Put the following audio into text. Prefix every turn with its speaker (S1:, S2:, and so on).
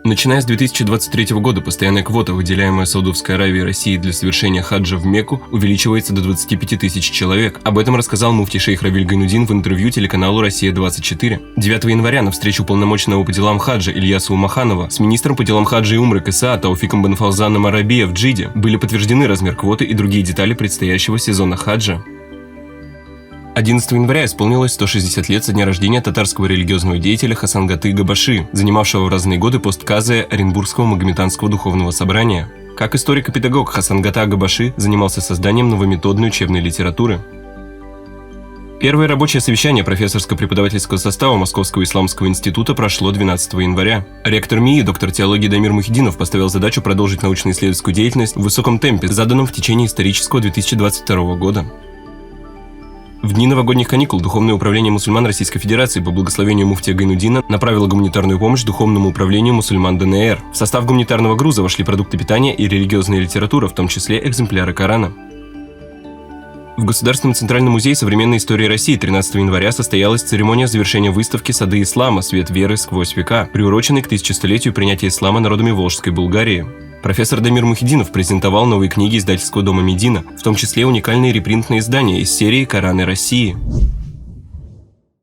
S1: Начиная с 2023 года постоянная квота, выделяемая Саудовской Аравией и Россией для совершения хаджа в Мекку, увеличивается до 25 тысяч человек. Об этом рассказал муфти шейх Равиль Гайнуддин в интервью телеканалу «Россия-24». 9 января на встречу уполномоченного по делам хаджа Ильяса Умаханова с министром по делам хаджа и умры КСА Тауфиком бен Фаузаном Арабия в Джиде были подтверждены размер квоты и другие детали предстоящего сезона хаджа. 11 января исполнилось 160 лет со дня рождения татарского религиозного деятеля Хасангаты Габаши, занимавшего в разные годы пост казы Оренбургского Магометанского духовного собрания. Как историк и педагог, Хасангата Габаши занимался созданием новометодной учебной литературы. Первое рабочее совещание профессорско-преподавательского состава Московского исламского института прошло 12 января. Ректор МИИ, доктор теологии Дамир Мухиддинов, поставил задачу продолжить научно-исследовательскую деятельность в высоком темпе, заданном в течение исторического 2022 года. В дни новогодних каникул Духовное управление мусульман Российской Федерации по благословению муфтия Гайнуддина направило гуманитарную помощь Духовному управлению мусульман ДНР. В состав гуманитарного груза вошли продукты питания и религиозная литература, в том числе экземпляры Корана. В Государственном центральном музее современной истории России 13 января состоялась церемония завершения выставки «Сады ислама. Свет веры сквозь века», приуроченной к 1000-летию принятия ислама народами Волжской Булгарии. Профессор Дамир Мухиддинов презентовал новые книги издательского дома «Медина», в том числе уникальные репринтные издания из серии «Кораны России».